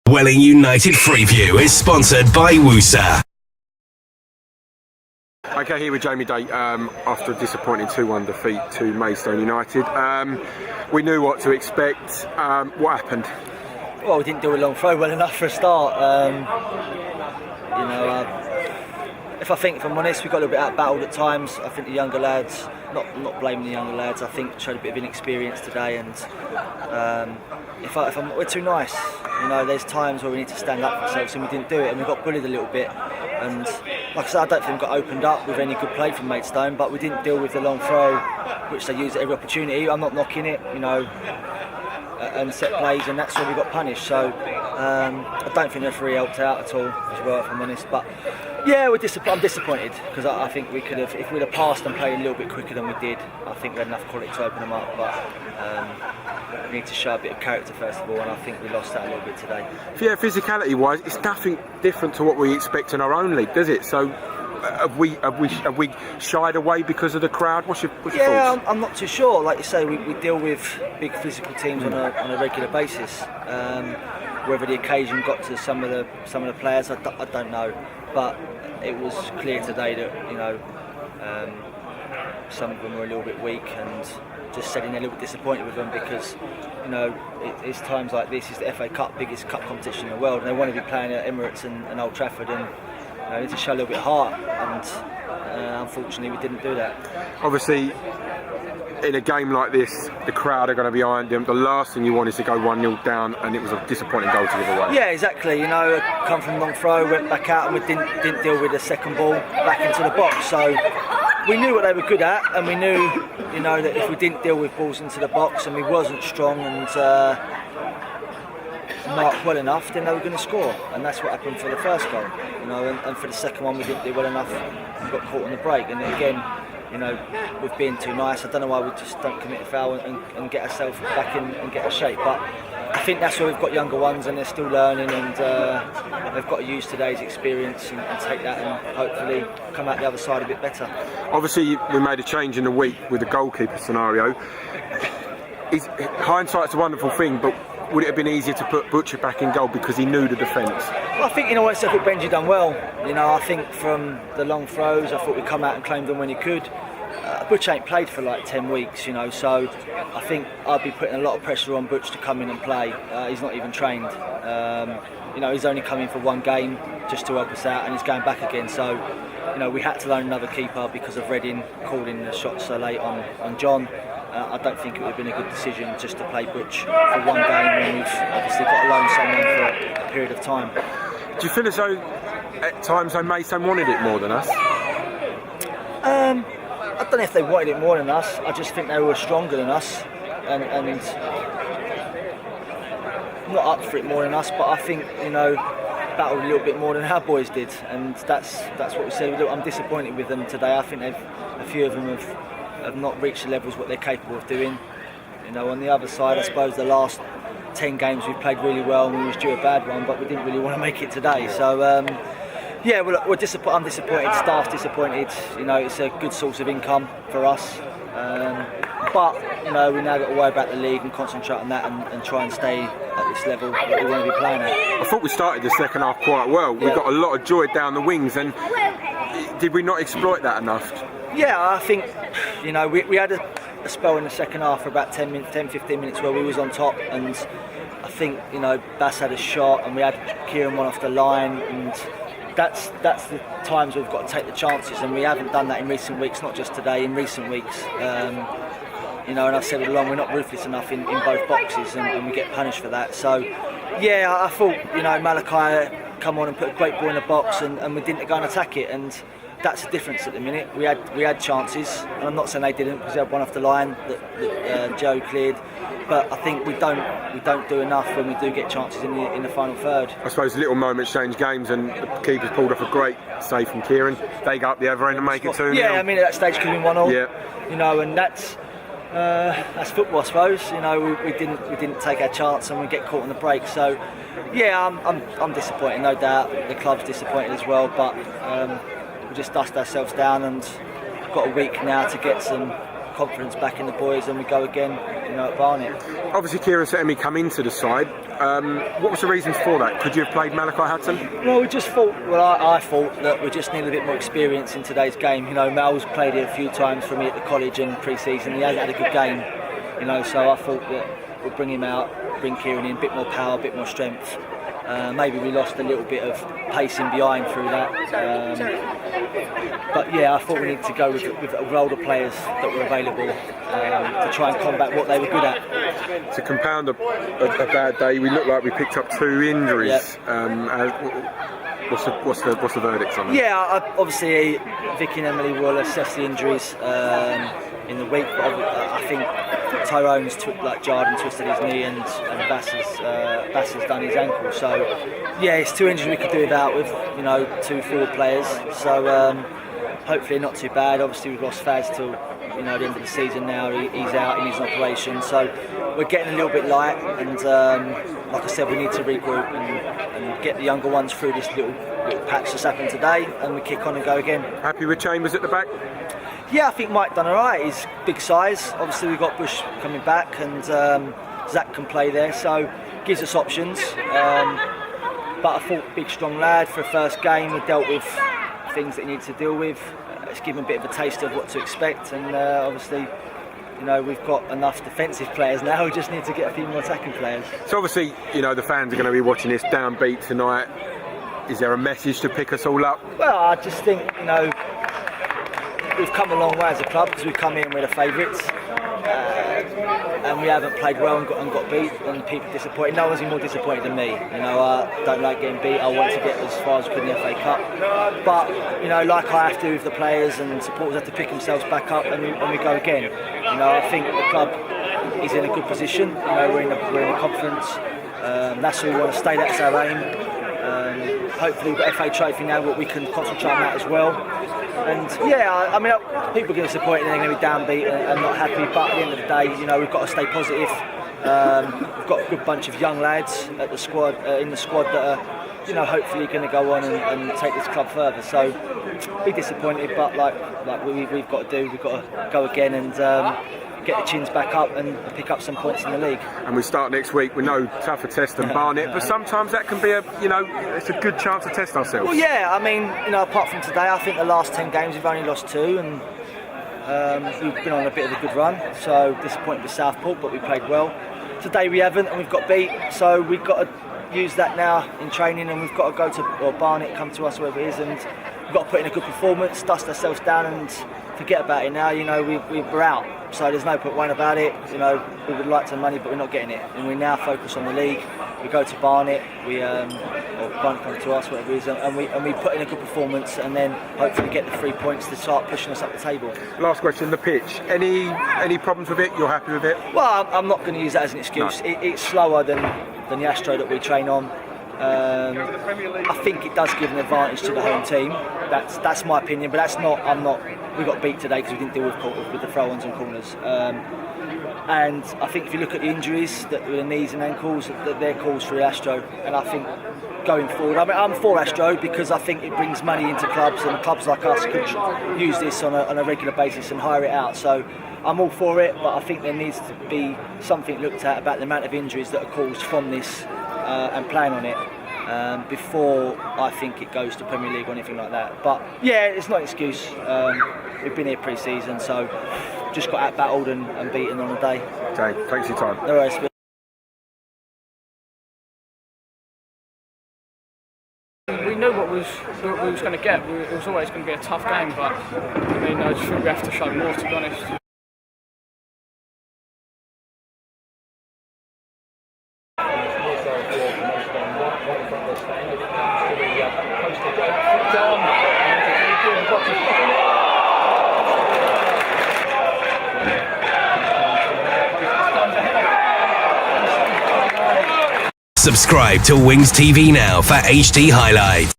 Welling United Freeview is sponsored by Woosa. Okay, here with Jamie Day after a disappointing 2-1 defeat to Maidstone United. We knew what to expect. What happened? Well, we didn't do a long throw well enough for a start. If I'm honest, we got a little bit out-battled at times. I think the younger lads, not blaming the younger lads, I think showed a bit of inexperience today. And we're too nice. You know, there's times where we need to stand up for ourselves, and we didn't do it, and we got bullied a little bit. And like I said, I don't think we got opened up with any good play from Maidstone, but we didn't deal with the long throw, which they used at every opportunity. I'm not knocking it, you know, and set plays, and that's where we got punished. So I don't think the referee helped out at all as well, if I'm honest. But yeah, I'm disappointed because I think we could have, if we'd have passed and played a little bit quicker than we did, I think we had enough quality to open them up. But we need to show a bit of character first of all, and I think we lost that a little bit today. Yeah, physicality-wise, it's nothing different to what we expect in our own league, does it? So have we shied away because of the crowd? What's your thoughts? I'm not too sure. Like you say, we deal with big physical teams on a regular basis. Whether the occasion got to some of the players, I don't know. But it was clear today that, you know, some of them were a little bit weak, and just sitting there a little bit disappointed with them because, you know, it's times like this. It's the FA Cup, biggest cup competition in the world, and they want to be playing at Emirates and Old Trafford, and they need to show a little bit of heart, and unfortunately we didn't do that. Obviously, in a game like this, the crowd are going to be behind them. The last thing you want is to go 1-0 down, and it was a disappointing goal to give away. Yeah, exactly. You know, come from long throw, went back out, and we didn't deal with the second ball back into the box. So we knew what they were good at, and we knew, you know, that if we didn't deal with balls into the box and we wasn't strong and marked well enough, then they were going to score, and that's what happened for the first goal. You know, and for the second one we didn't do well enough. We got caught on the break, and then again, you know, with being too nice, I don't know why we just don't commit a foul and get ourselves back in and get a shape. But I think that's where we've got younger ones, and they're still learning, and they've got to use today's experience and take that and hopefully come out the other side a bit better. Obviously, we made a change in the week with the goalkeeper scenario. Hindsight's a wonderful thing, but would it have been easier to put Butcher back in goal because he knew the defence? Well, I think, you know what, I thought Benji done well. You know, I think from the long throws, I thought we'd come out and claim them when he could. Butch ain't played for like 10 weeks, you know, so I think I'd be putting a lot of pressure on Butch to come in and play. He's not even trained. You know, he's only come in for one game just to help us out, and he's going back again. So, you know, we had to loan another keeper because of Reading calling the shots so late on John. I don't think it would have been a good decision just to play Butch for one game when we've obviously got to loan someone for a period of time. Do you feel as though at times they Maidstone wanted it more than us? I don't know if they wanted it more than us. I just think they were stronger than us and not up for it more than us, but I think, you know, battled a little bit more than our boys did, and that's what we said. I'm disappointed with them today. I think a few of them have not reached the levels what they're capable of doing. You know, on the other side, I suppose the last 10 games we've played really well, and we was due a bad one, but we didn't really want to make it today. So yeah, I'm disappointed. Staff's disappointed. You know, it's a good source of income for us, but you know, we now got to worry about the league and concentrate on that and try and stay at this level that we want to be playing at. I thought we started the second half quite well. We got a lot of joy down the wings, and did we not exploit that enough? Yeah, I think, you know, we had a spell in the second half for about 10-15 minutes where we was on top, and I think, you know, Bass had a shot and we had Kieran one off the line, and that's the times we've got to take the chances, and we haven't done that in recent weeks, not just today, in recent weeks. You know, and I've said it along, we're not ruthless enough in both boxes, and we get punished for that. So yeah, I thought, you know, Malachi come on and put a great ball in the box, and we didn't go and attack it, and that's the difference at the minute. We had chances, and I'm not saying they didn't, because they had one off the line that Joe cleared. But I think we don't do enough when we do get chances in the final third. I suppose little moments change games, and the keeper's pulled off a great save from Kieran. They go up the other end and make it 2-0. Yeah, I mean, at that stage could have been 1-0. Yeah. You know, and that's football, I suppose. You know, we didn't take our chance, and we get caught on the break. So yeah, I'm disappointed, no doubt. The club's disappointed as well, but we just dust ourselves down, and got a week now to get some confidence back in the boys, and we go again, at Barnet. Obviously, Kieran Setemi come into the side. What was the reasons for that? Could you have played Malachi Hudson? Well, we just thought. Well, I thought that we just needed a bit more experience in today's game. Mal's played here a few times for me at the college in pre-season. He hasn't had a good game, so I thought that we'll bring him out, bring Kieran in, a bit more power, a bit more strength. Maybe we lost a little bit of pacing behind through that. But yeah, I thought we needed to go with older players that were available to try and combat what they were good at. To compound a bad day, we look like we picked up 2 injuries. Yep. What's the verdict on that? Yeah, obviously Vicky and Emily will assess the injuries in the week, but I think Tyrone's jarred and twisted his knee, and Bass has done his ankle. So yeah, it's 2 injuries we could do without with 2 forward players. So hopefully not too bad. Obviously we've lost Faz till the end of the season now. He's out and he's in operation, so we're getting a little bit light, and like I said, we need to regroup and get the younger ones through this little patch that's happened today, and we kick on and go again. Happy with Chambers at the back? Yeah, I think Mike done alright. He's big size. Obviously we've got Bush coming back, and Zach can play there, so gives us options. But I thought big strong lad for a first game. We dealt with things that he needs to deal with. It's given a bit of a taste of what to expect, and obviously we've got enough defensive players now. We just need to get a few more attacking players. So obviously the fans are going to be watching this downbeat tonight. Is there a message to pick us all up? Well, I just think we've come a long way as a club, because we've come in, we're the favourites, and we haven't played well and got beat, and people are disappointed. No one's been more disappointed than me. I don't like getting beat. I want to get as far as we could in the FA Cup, but like I have to with the players, and supporters have to pick themselves back up, and we go again. I think the club is in a good position. We're in a conference. That's all we want to stay. That's our aim. Hopefully we've got FA Trophy now, but we can concentrate on that as well. And yeah, I mean, people are going to disappoint and they're going to be downbeat and not happy, but at the end of the day, we've got to stay positive. We've got a good bunch of young lads at the squad, in the squad, that are hopefully going to go on and take this club further. So be disappointed, but like we've got to do, we've got to go again and get the chins back up and pick up some points in the league. And we start next week with no tougher test than Barnet, but sometimes that can be it's a good chance to test ourselves. Well, yeah, I mean, apart from today, I think the last 10 games we've only lost 2, and we've been on a bit of a good run. So disappointed with Southport, but we played well. Today we haven't, and we've got beat. So we've got to use that now in training, and we've got to go to Barnet, come to us, wherever it is, and we've got to put in a good performance, dust ourselves down, and forget about it now. We're out, so there's no point worrying about it. We would like some money, but we're not getting it, and we now focus on the league. We go to Barnet, or Barnet comes to us, whatever it is, and we put in a good performance, and then hopefully get the 3 points to start pushing us up the table. Last question: the pitch. Any problems with it? You're happy with it? Well, I'm not going to use that as an excuse. No. It's slower than the Astro that we train on. I think it does give an advantage to the home team. That's my opinion, but we got beat today because we didn't deal with the throw-ons and corners. And I think if you look at the injuries, the knees and ankles, they're calls for the Astro. And I think going forward, I'm for Astro because I think it brings money into clubs, and clubs like us could use this on a regular basis and hire it out. So I'm all for it, but I think there needs to be something looked at about the amount of injuries that are caused from this, and playing on it before I think it goes to Premier League or anything like that. But yeah, it's not an excuse. We've been here pre-season, so just got out-battled and beaten on the day. Okay, thanks for your time. No worries. We knew what we was going to get. It was always going to be a tough game, but I mean, I just think we have to show more, to be honest. Subscribe to WingsTV now for HD highlights.